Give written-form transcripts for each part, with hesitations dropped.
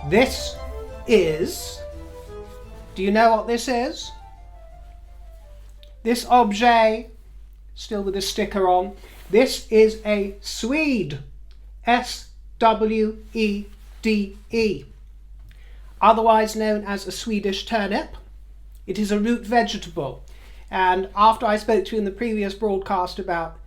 This is, do you know what this is? This objet, still with a sticker on, this is a Swede, S-W-E-D-E, otherwise known as a Swedish turnip. It is a root vegetable, and after I spoke to you in the previous broadcast about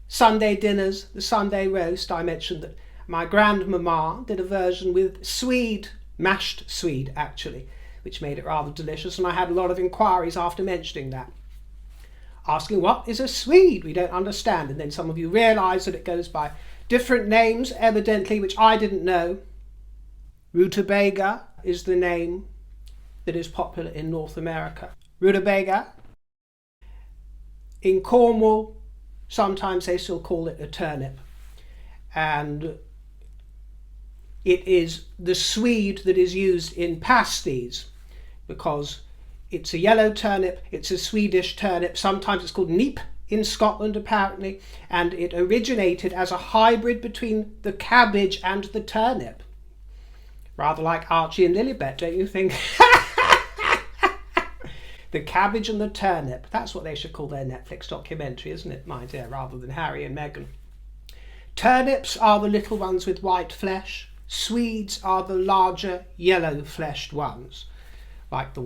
Sunday dinners, the Sunday roast, I mentioned that my grandmama did a version with Swede, mashed Swede actually, which made it rather delicious, and I had a lot of inquiries after mentioning that, asking what is a Swede? We don't understand. And then some of you realise that it goes by different names, evidently, which I didn't know. Rutabaga is the name that is popular in North America. Rutabaga. In Cornwall, sometimes they still call it a turnip. And it is the Swede that is used in pasties because it's a yellow turnip, it's a Swedish turnip, sometimes it's called neep in Scotland apparently, and it originated as a hybrid between the cabbage and the turnip. Rather like Archie and Lilibet, don't you think? The cabbage and the turnip, that's what they should call their Netflix documentary, isn't it, my dear, rather than Harry and Meghan. Turnips are the little ones with white flesh, Swedes are the larger yellow-fleshed ones, like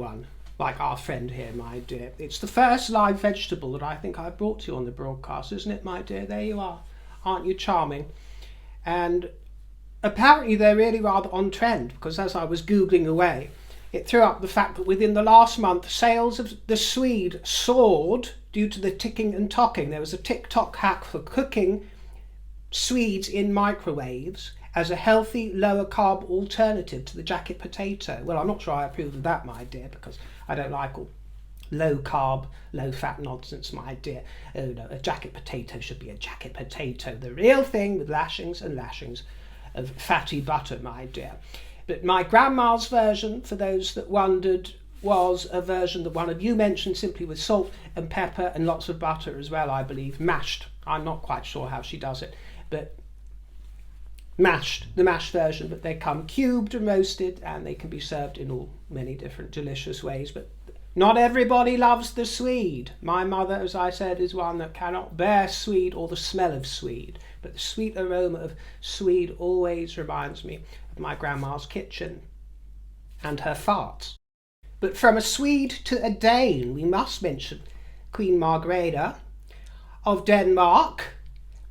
our friend here, my dear. It's the first live vegetable that I think I brought to you on the broadcast, isn't it, my dear? There you are. Aren't you charming? And apparently they're really rather on trend, because as I was Googling away, it threw up the fact that within the last month, sales of the Swede soared due to the ticking and tocking. There was a TikTok hack for cooking Swedes in microwaves as a healthy, lower-carb alternative to the jacket potato. Well, I'm not sure I approve of that, my dear, because I don't like all low-carb, low-fat nonsense, my dear. Oh, no, a jacket potato should be a jacket potato, the real thing with lashings and lashings of fatty butter, my dear. But my grandma's version, for those that wondered, was a version that one of you mentioned, simply with salt and pepper and lots of butter as well, I believe, mashed. I'm not quite sure how she does it, but mashed, the mashed version, but they come cubed and roasted, and they can be served in many different delicious ways. But not everybody loves the Swede. My mother, as I said, is one that cannot bear Swede or the smell of Swede, but the sweet aroma of Swede always reminds me of my grandma's kitchen and her farts. But from a Swede to a Dane, we must mention Queen Margarethe of Denmark.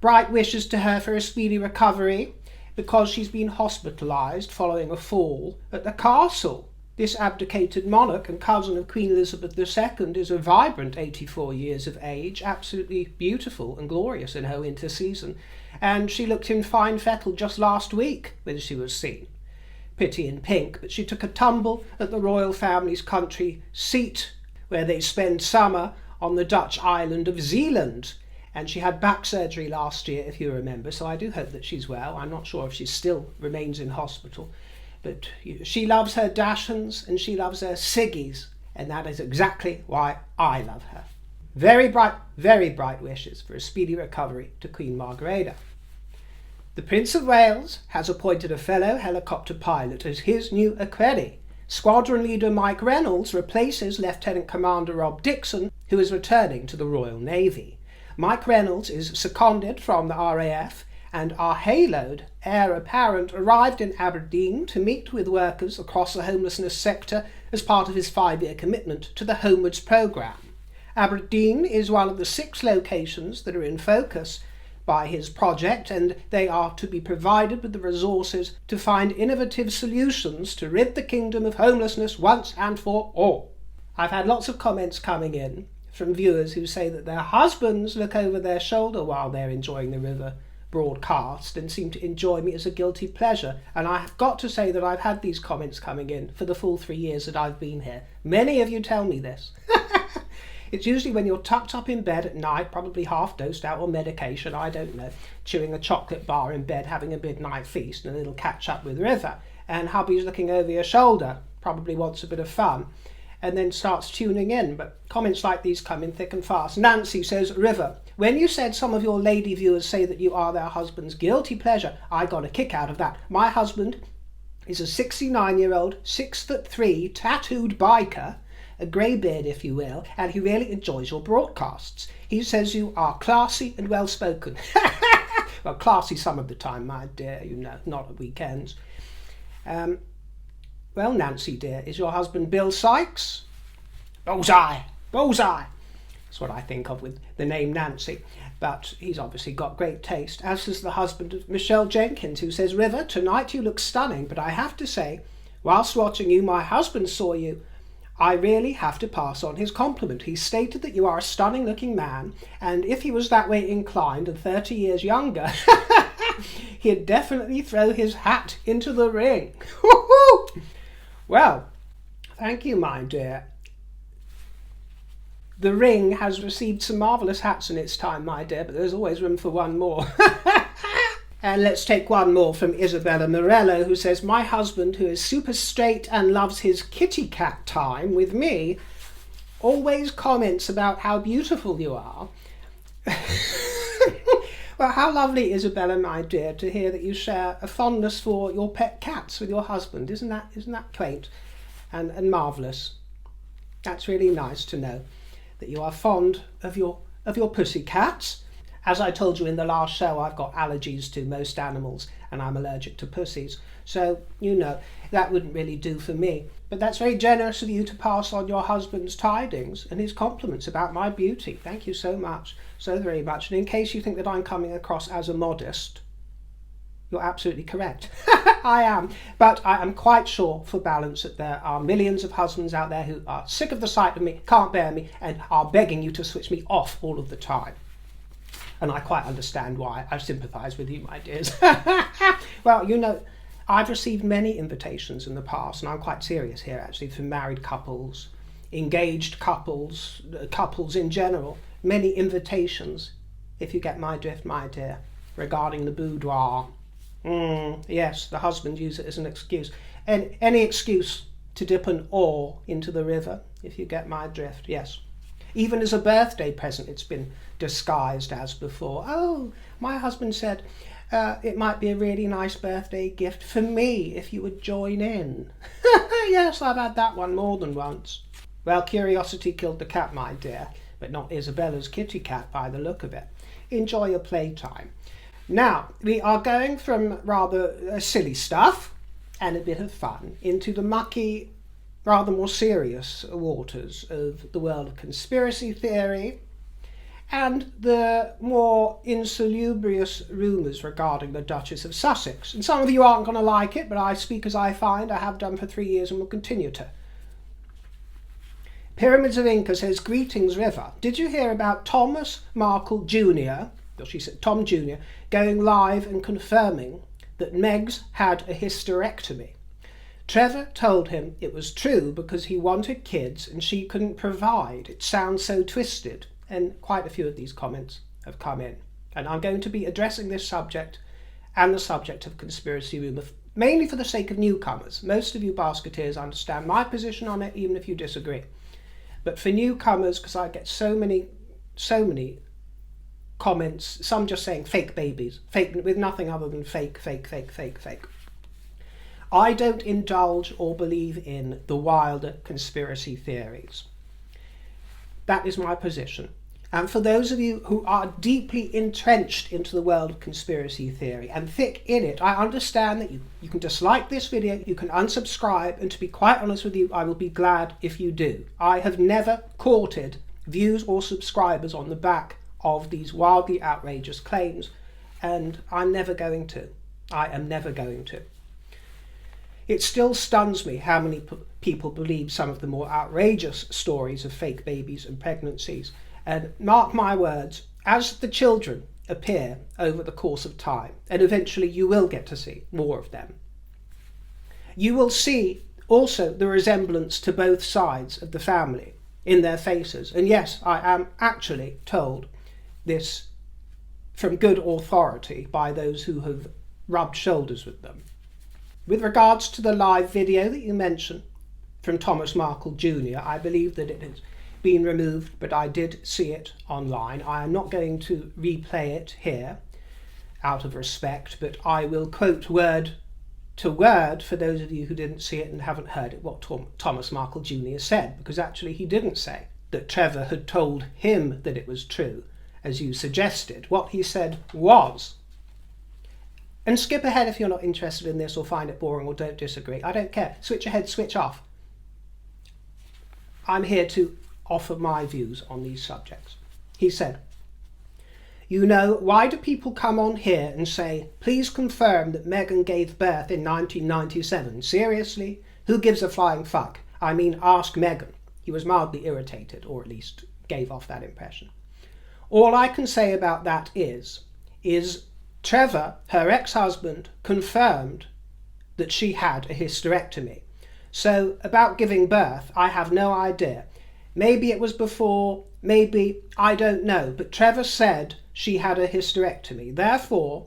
Bright wishes to her for a speedy recovery, because she's been hospitalised following a fall at the castle. This abdicated monarch and cousin of Queen Elizabeth II is a vibrant 84 years of age, absolutely beautiful and glorious in her winter season, and she looked in fine fettle just last week when she was seen. Pretty in pink, but she took a tumble at the royal family's country seat, where they spend summer on the Dutch island of Zeeland. And she had back surgery last year, if you remember, so I do hope that she's well. I'm not sure if she still remains in hospital. But she loves her Dachshunds and she loves her Siggies, and that is exactly why I love her. Very bright wishes for a speedy recovery to Queen Margarethe. The Prince of Wales has appointed a fellow helicopter pilot as his new equerry. Squadron leader Mike Reynolds replaces Lieutenant Commander Rob Dixon, who is returning to the Royal Navy. Mike Reynolds is seconded from the RAF, and our haloed heir apparent arrived in Aberdeen to meet with workers across the homelessness sector as part of his 5-year commitment to the Homewards programme. Aberdeen is one of the 6 locations that are in focus by his project, and they are to be provided with the resources to find innovative solutions to rid the kingdom of homelessness once and for all. I've had lots of comments coming in from viewers who say that their husbands look over their shoulder while they're enjoying the River broadcast and seem to enjoy me as a guilty pleasure. And I have got to say that I've had these comments coming in for the full 3 years that I've been here. Many of you tell me this. It's usually when you're tucked up in bed at night, probably half dosed out on medication, I don't know, chewing a chocolate bar in bed, having a midnight feast and a little catch up with River, and hubby's looking over your shoulder, probably wants a bit of fun, and then starts tuning in. But comments like these come in thick and fast. Nancy says, River, When you said some of your lady viewers say that you are their husband's guilty pleasure, I got a kick out of that. My husband is a 69-year-old, 6'3", tattooed biker, a grey beard if you will, and he really enjoys your broadcasts. He says you are classy and well-spoken. Well, classy some of the time, my dear, you know, not at weekends. Well, Nancy dear, is your husband Bill Sykes? Bullseye! Bullseye! That's what I think of with the name Nancy. But he's obviously got great taste, as is the husband of Michelle Jenkins, who says, River, tonight you look stunning, but I have to say, whilst watching you, my husband saw you. I really have to pass on his compliment. He stated that you are a stunning-looking man, and if he was that way inclined and 30 years younger, he'd definitely throw his hat into the ring. Well, thank you, my dear. The ring has received some marvellous hats in its time, my dear, but there's always room for one more. And let's take one more from Isabella Morello, who says, my husband, who is super straight and loves his kitty cat time with me, always comments about how beautiful you are. Well, how lovely, Isabella, my dear, to hear that you share a fondness for your pet cats with your husband. Isn't that quaint and marvellous? That's really nice to know that you are fond of your pussy cats. As I told you in the last show, I've got allergies to most animals and I'm allergic to pussies. So, you know, that wouldn't really do for me. But that's very generous of you to pass on your husband's tidings and his compliments about my beauty. Thank you so much, so very much. And in case you think that I'm coming across as a modest, you're absolutely correct. I am. But I am quite sure, for balance, that there are millions of husbands out there who are sick of the sight of me, can't bear me, and are begging you to switch me off all of the time. And I quite understand why. I sympathise with you, my dears. Well, you know, I've received many invitations in the past, and I'm quite serious here actually, from married couples, engaged couples, couples in general. Many invitations, if you get my drift, my dear, regarding the boudoir. Yes, the husband used it as an excuse. And any excuse to dip an oar into the river, if you get my drift, yes. Even as a birthday present, it's been disguised as before. Oh, my husband said it might be a really nice birthday gift for me if you would join in. Yes, I've had that one more than once. Well, curiosity killed the cat, my dear, but not Isabella's kitty cat by the look of it. Enjoy your playtime. Now, we are going from rather silly stuff and a bit of fun into the mucky, rather more serious waters of the world of conspiracy theory and the more insalubrious rumours regarding the Duchess of Sussex. And some of you aren't going to like it, but I speak as I find. I have done for 3 years and will continue to. Pyramids of Inca says, greetings, River. Did you hear about Thomas Markle Jr., or she said Tom Jr., going live and confirming that Megs had a hysterectomy? Trevor told him it was true because he wanted kids and she couldn't provide. It sounds so twisted. And quite a few of these comments have come in. And I'm going to be addressing this subject and the subject of conspiracy rumour, mainly for the sake of newcomers. Most of you basketeers understand my position on it, even if you disagree. But for newcomers, because I get so many comments, some just saying fake babies, fake with nothing other than fake. I don't indulge or believe in the wilder conspiracy theories. That is my position. And for those of you who are deeply entrenched into the world of conspiracy theory and thick in it, I understand that you can dislike this video, you can unsubscribe, and to be quite honest with you, I will be glad if you do. I have never courted views or subscribers on the back of these wildly outrageous claims, and I'm never going to. I am never going to. It still stuns me how many people believe some of the more outrageous stories of fake babies and pregnancies. And mark my words, as the children appear over the course of time, and eventually you will get to see more of them, you will see also the resemblance to both sides of the family in their faces. And yes, I am actually told this from good authority by those who have rubbed shoulders with them. With regards to the live video that you mentioned from Thomas Markle Jr., I believe that it has been removed, but I did see it online. I am not going to replay it here out of respect, but I will quote word to word, for those of you who didn't see it and haven't heard it, what Thomas Markle Jr. said, because actually he didn't say that Trevor had told him that it was true, as you suggested. What he said was, and skip ahead if you're not interested in this or find it boring or don't disagree, I don't care, switch ahead, switch off. I'm here to offer my views on these subjects. He said, "You know, why do people come on here and say, please confirm that Meghan gave birth in 1997? Seriously? Who gives a flying fuck? I mean, ask Meghan." He was mildly irritated, or at least gave off that impression. All I can say about that is Trevor, her ex-husband, confirmed that she had a hysterectomy. So about giving birth, I have no idea. Maybe it was before, maybe, I don't know. But Trevor said she had a hysterectomy. Therefore,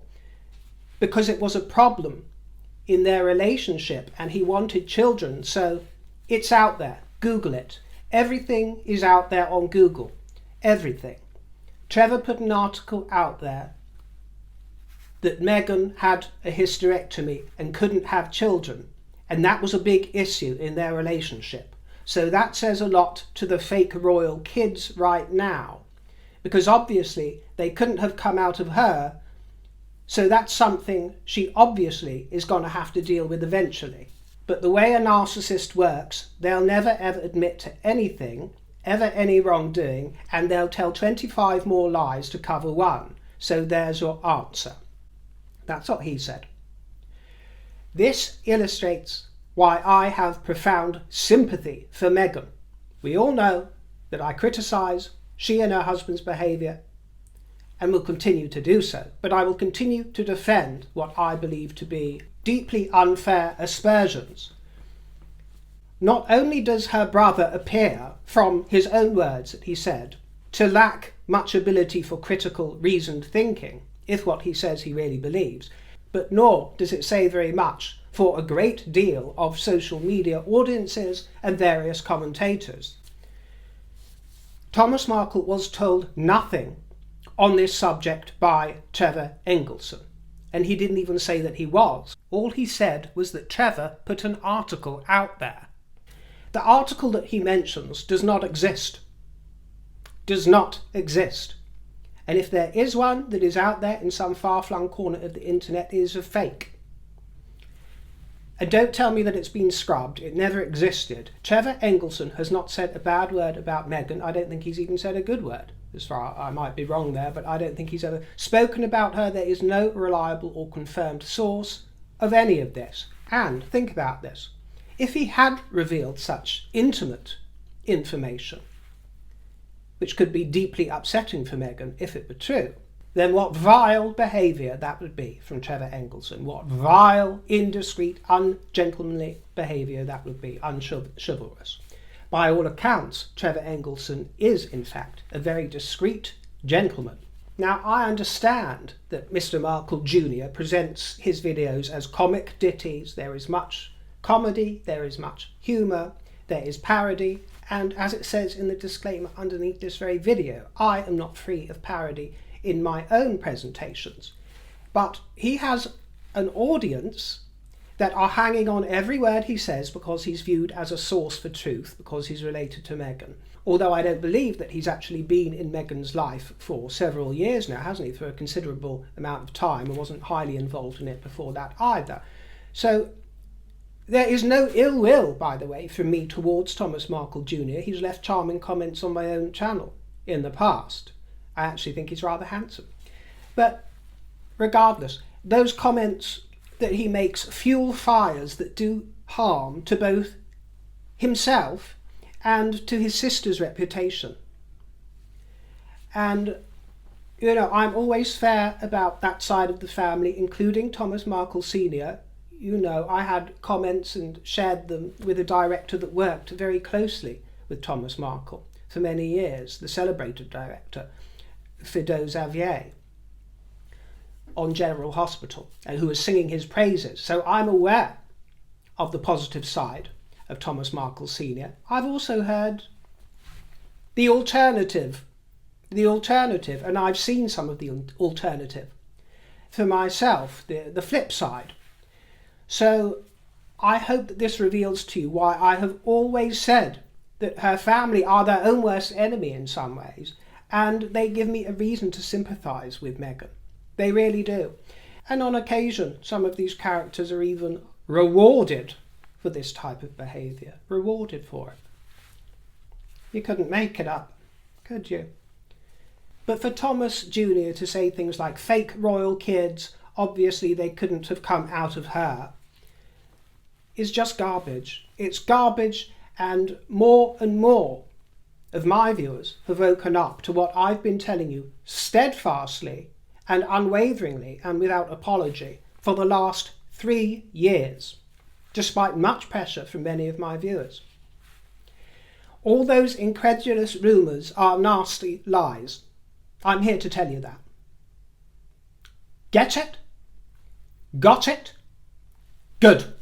because it was a problem in their relationship and he wanted children, so it's out there. Google it. Everything is out there on Google. Everything. Trevor put an article out there that Meghan had a hysterectomy and couldn't have children. And that was a big issue in their relationship. So that says a lot to the fake royal kids right now, because obviously they couldn't have come out of her. So that's something she obviously is going to have to deal with eventually. But the way a narcissist works, they'll never ever admit to anything, ever any wrongdoing, and they'll tell 25 more lies to cover one. So there's your answer. That's what he said. This illustrates why I have profound sympathy for Meghan. We all know that I criticise she and her husband's behaviour and will continue to do so, but I will continue to defend what I believe to be deeply unfair aspersions. Not only does her brother appear, from his own words that he said, to lack much ability for critical, reasoned thinking, if what he says he really believes, but nor does it say very much for a great deal of social media audiences and various commentators. Thomas Markle was told nothing on this subject by Trevor Engelson, and he didn't even say that he was. All he said was that Trevor put an article out there. The article that he mentions does not exist. Does not exist. And if there is one that is out there in some far-flung corner of the internet, it is a fake. And don't tell me that it's been scrubbed. It never existed. Trevor Engelson has not said a bad word about Meghan. I don't think he's even said a good word. As far I might be wrong there, but I don't think he's ever spoken about her. There is no reliable or confirmed source of any of this. And think about this. If he had revealed such intimate information, which could be deeply upsetting for Meghan if it were true, then what vile behaviour that would be from Trevor Engelson. What vile, indiscreet, ungentlemanly behaviour that would be, unchivalrous. By all accounts, Trevor Engelson is, in fact, a very discreet gentleman. Now, I understand that Mr. Markle Jr. presents his videos as comic ditties. There is much comedy, there is much humour, there is parody, and as it says in the disclaimer underneath this very video, I am not free of parody in my own presentations. But he has an audience that are hanging on every word he says because he's viewed as a source for truth, because he's related to Meghan. Although I don't believe that he's actually been in Meghan's life for several years now, hasn't he, for a considerable amount of time, and wasn't highly involved in it before that either. So there is no ill will, by the way, from me towards Thomas Markle Jr. He's left charming comments on my own channel in the past. I actually think he's rather handsome. But regardless, those comments that he makes fuel fires that do harm to both himself and to his sister's reputation. And, you know, I'm always fair about that side of the family, including Thomas Markle Sr. You know, I had comments and shared them with a director that worked very closely with Thomas Markle for many years, the celebrated director, Fido Xavier, on General Hospital, and who was singing his praises. So I'm aware of the positive side of Thomas Markle Sr. I've also heard The alternative, and I've seen some of the alternative for myself, the flip side. So I hope that this reveals to you why I have always said that her family are their own worst enemy in some ways, and they give me a reason to sympathise with Meghan. They really do. And on occasion, some of these characters are even rewarded for this type of behaviour. Rewarded for it. You couldn't make it up, could you? But for Thomas Jr. to say things like fake royal kids, obviously they couldn't have come out of her, is just garbage. It's garbage, and more of my viewers have woken up to what I've been telling you steadfastly and unwaveringly and without apology for the last 3 years, despite much pressure from many of my viewers. All those incredulous rumours are nasty lies. I'm here to tell you that. Get it? Got it? Good.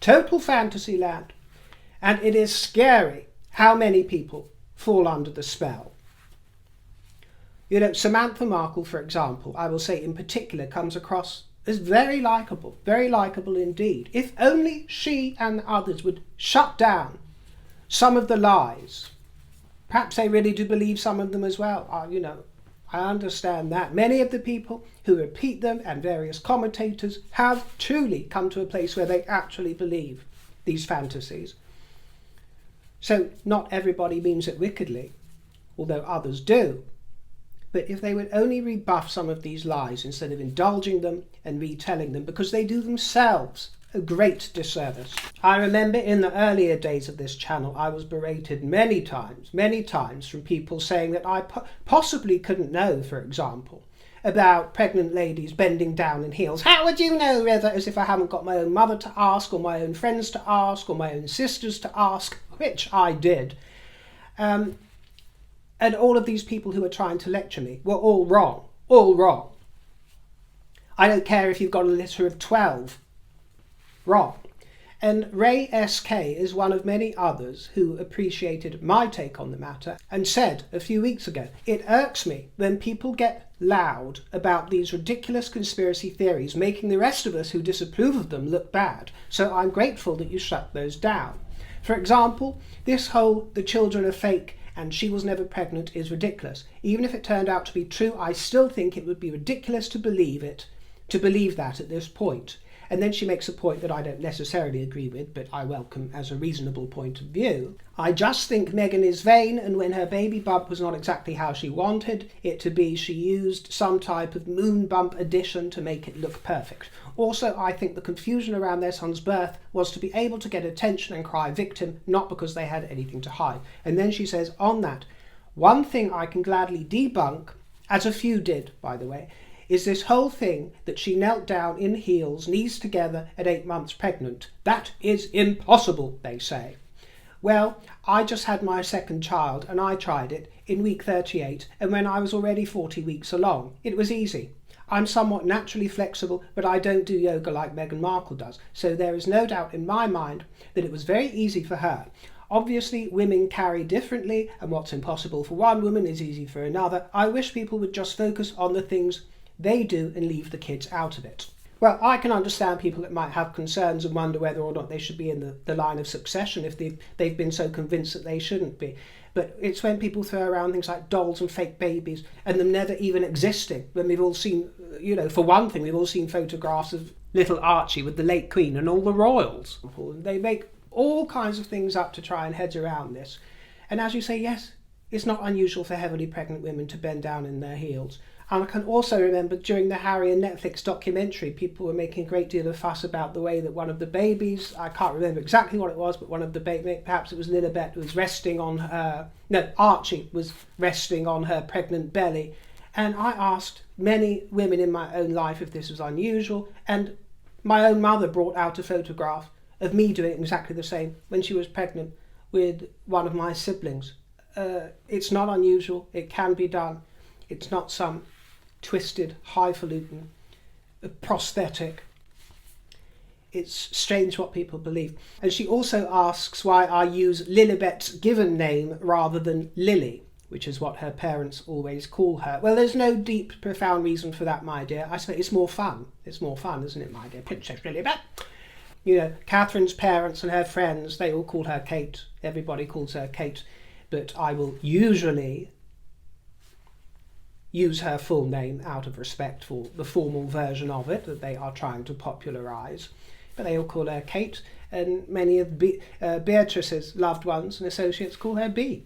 Total fantasy land. And it is scary how many people fall under the spell. You know, Samantha Markle, for example, I will say in particular, comes across as very likeable indeed. If only she and others would shut down some of the lies. Perhaps they really do believe some of them as well. I understand that. Many of the people who repeat them and various commentators have truly come to a place where they actually believe these fantasies. So not everybody means it wickedly, although others do. But if they would only rebuff some of these lies instead of indulging them and retelling them, because they do themselves a great disservice. I remember in the earlier days of this channel, I was berated many times from people saying that I possibly couldn't know, for example, about pregnant ladies bending down in heels. How would you know, River? As if I haven't got my own mother to ask, or my own friends to ask, or my own sisters to ask, which I did. And all of these people who were trying to lecture me were all wrong. I don't care if you've got a litter of 12. Wrong. And Ray SK is one of many others who appreciated my take on the matter and said a few weeks ago, it irks me when people get loud about these ridiculous conspiracy theories, making the rest of us who disapprove of them look bad. So I'm grateful that you shut those down. For example, this whole the children are fake and she was never pregnant is ridiculous. Even if it turned out to be true, I still think it would be ridiculous to believe that at this point. And then she makes a point that I don't necessarily agree with, but I welcome as a reasonable point of view. I just think Meghan is vain, and when her baby bump was not exactly how she wanted it to be, she used some type of moon bump addition to make it look perfect. Also, I think the confusion around their son's birth was to be able to get attention and cry victim, not because they had anything to hide. And then she says on that, one thing I can gladly debunk, as a few did, by the way, is this whole thing that she knelt down in heels, knees together, at 8 months pregnant. That is impossible, they say. Well, I just had my second child and I tried it in week 38, and when I was already 40 weeks along. It was easy. I'm somewhat naturally flexible, but I don't do yoga like Meghan Markle does, so there is no doubt in my mind that it was very easy for her. Obviously, women carry differently, and what's impossible for one woman is easy for another. I wish people would just focus on the things they do and leave the kids out of it. Well, I can understand people that might have concerns and wonder whether or not they should be in the line of succession if they've been so convinced that they shouldn't be. But it's when people throw around things like dolls and fake babies and them never even existing, when we've all seen, for one thing, we've all seen photographs of little Archie with the late Queen and all the royals. And they make all kinds of things up to try and hedge around this. And as you say, yes, it's not unusual for heavily pregnant women to bend down in their heels. And I can also remember during the Harry and Netflix documentary, people were making a great deal of fuss about the way that one of the babies, I can't remember exactly what it was, but one of the babies, perhaps it was Lilibet, was resting on her, no, Archie was resting on her pregnant belly. And I asked many women in my own life if this was unusual, and my own mother brought out a photograph of me doing exactly the same when she was pregnant with one of my siblings. It's not unusual, it can be done. It's not some twisted, highfalutin prosthetic. It's strange what people believe. And she also asks why I use Lilibet's given name rather than Lily, which is what her parents always call her. Well, there's no deep, profound reason for that, my dear. I suppose it's more fun. It's more fun, isn't it, my dear? Princess Lilibet. You know, Catherine's parents and her friends, they all call her Kate. Everybody calls her Kate. But I will usually use her full name out of respect for the formal version of it that they are trying to popularise. But they all call her Kate, and many of Beatrice's loved ones and associates call her B.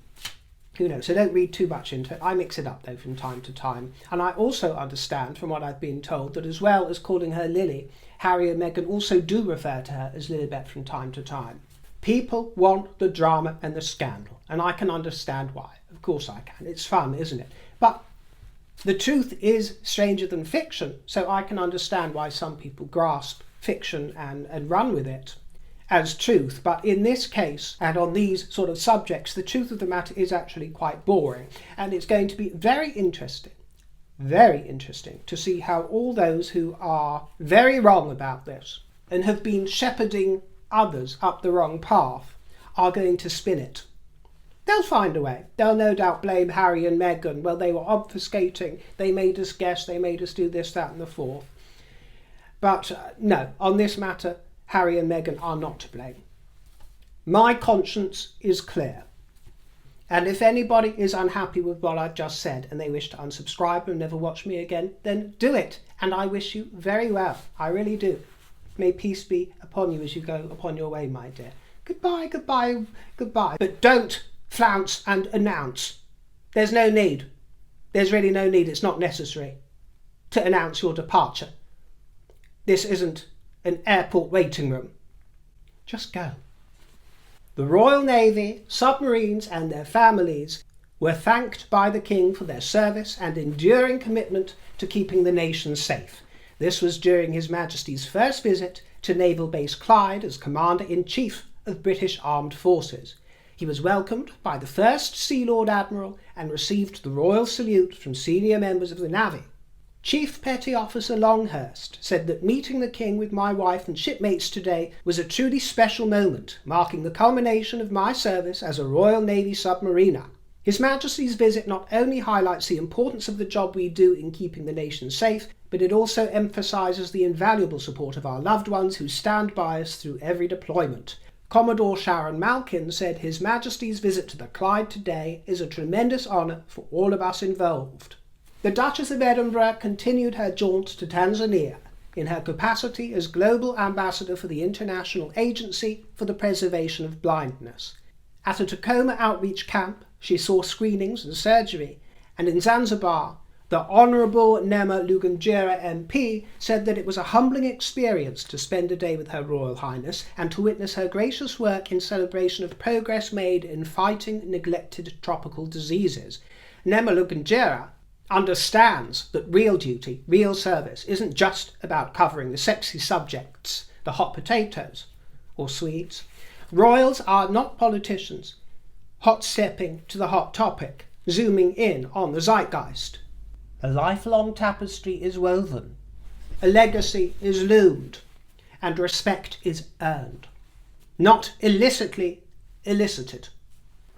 Who knows? So don't read too much into it. I mix it up, though, from time to time. And I also understand, from what I've been told, that as well as calling her Lily, Harry and Meghan also do refer to her as Lilibet from time to time. People want the drama and the scandal, and I can understand why. Of course I can. It's fun, isn't it? But the truth is stranger than fiction, so I can understand why some people grasp fiction and run with it as truth. But in this case, and on these sort of subjects, the truth of the matter is actually quite boring. And it's going to be very interesting to see how all those who are very wrong about this and have been shepherding others up the wrong path are going to spin it. They'll find a way. They'll no doubt blame Harry and Meghan. Well, they were obfuscating. They made us guess. They made us do this, that and the fourth. But no, on this matter, Harry and Meghan are not to blame. My conscience is clear. And if anybody is unhappy with what I've just said and they wish to unsubscribe and never watch me again, then do it. And I wish you very well. I really do. May peace be upon you as you go upon your way, my dear. Goodbye, goodbye, goodbye. But don't flounce and announce. There's no need. There's really no need. It's not necessary to announce your departure. This isn't an airport waiting room. Just go. The Royal Navy, submarines and their families were thanked by the King for their service and enduring commitment to keeping the nation safe. This was during His Majesty's first visit to Naval Base Clyde as Commander-in-Chief of British Armed Forces. He was welcomed by the First Sea Lord Admiral and received the royal salute from senior members of the Navy. Chief Petty Officer Longhurst said that meeting the King with my wife and shipmates today was a truly special moment, marking the culmination of my service as a Royal Navy submariner. His Majesty's visit not only highlights the importance of the job we do in keeping the nation safe, but it also emphasises the invaluable support of our loved ones who stand by us through every deployment. Commodore Sharon Malkin said His Majesty's visit to the Clyde today is a tremendous honour for all of us involved. The Duchess of Edinburgh continued her jaunt to Tanzania in her capacity as Global Ambassador for the International Agency for the Preservation of Blindness. At a Tacoma outreach camp, she saw screenings and surgery, and in Zanzibar, the Honourable Nema Lugunjera MP said that it was a humbling experience to spend a day with Her Royal Highness and to witness her gracious work in celebration of progress made in fighting neglected tropical diseases. Nema Lugunjera understands that real duty, real service, isn't just about covering the sexy subjects, the hot potatoes, or sweets. Royals are not politicians, hot-stepping to the hot topic, zooming in on the zeitgeist. A lifelong tapestry is woven, a legacy is loomed, and respect is earned, not illicitly elicited.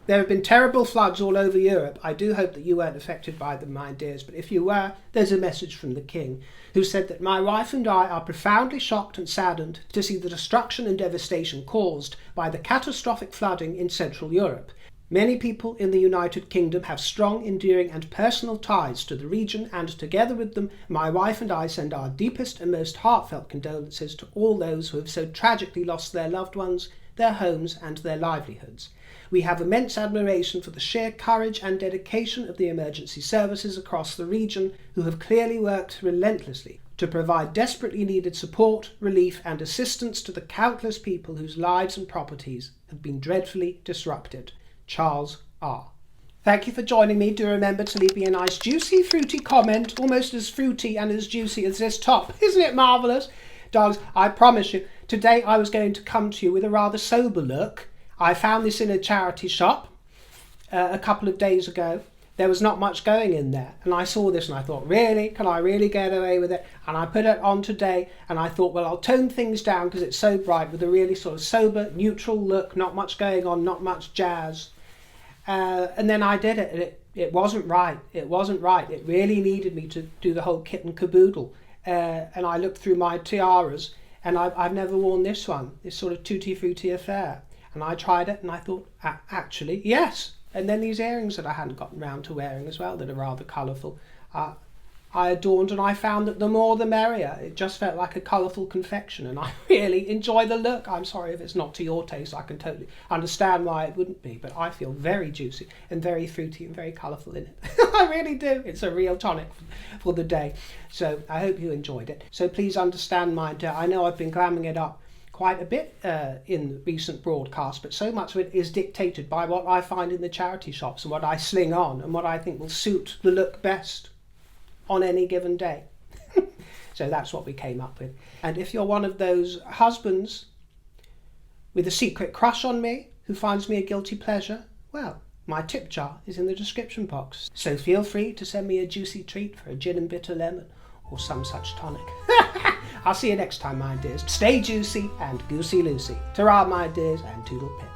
There have been terrible floods all over Europe. I do hope that you weren't affected by them, my dears, but if you were, there's a message from the King, who said that my wife and I are profoundly shocked and saddened to see the destruction and devastation caused by the catastrophic flooding in Central Europe. Many people in the United Kingdom have strong, enduring and personal ties to the region, and together with them, my wife and I send our deepest and most heartfelt condolences to all those who have so tragically lost their loved ones, their homes and their livelihoods. We have immense admiration for the sheer courage and dedication of the emergency services across the region, who have clearly worked relentlessly to provide desperately needed support, relief and assistance to the countless people whose lives and properties have been dreadfully disrupted. Charles R. Thank you for joining me. Do remember to leave me a nice juicy fruity comment, almost as fruity and as juicy as this top. Isn't it marvellous? Dogs, I promise you, today I was going to come to you with a rather sober look. I found this in a charity shop a couple of days ago, there was not much going in there. And I saw this and I thought, really? Can I really get away with it? And I put it on today and I thought, well, I'll tone things down because it's so bright with a really sort of sober, neutral look, not much going on, not much jazz. And then I did it, and it wasn't right. It wasn't right. It really needed me to do the whole kit and caboodle. And I looked through my tiaras, and I've never worn this one, this sort of tutti frutti affair. And I tried it, and I thought, actually, yes. And then these earrings that I hadn't gotten round to wearing as well, that are rather colourful, I adorned, and I found that the more the merrier. It just felt like a colourful confection, and I really enjoy the look. I'm sorry if it's not to your taste. I can totally understand why it wouldn't be, but I feel very juicy and very fruity and very colourful in it. I really do. It's a real tonic for the day. So I hope you enjoyed it. So please understand my... I know I've been glamming it up quite a bit in recent broadcasts, but so much of it is dictated by what I find in the charity shops and what I sling on and what I think will suit the look best on any given day. So that's what we came up with. And if you're one of those husbands with a secret crush on me who finds me a guilty pleasure, well, my tip jar is in the description box. So feel free to send me a juicy treat for a gin and bitter lemon or some such tonic. I'll see you next time, my dears. Stay juicy and goosey loosey. Ta-ra, my dears, and toodle pip.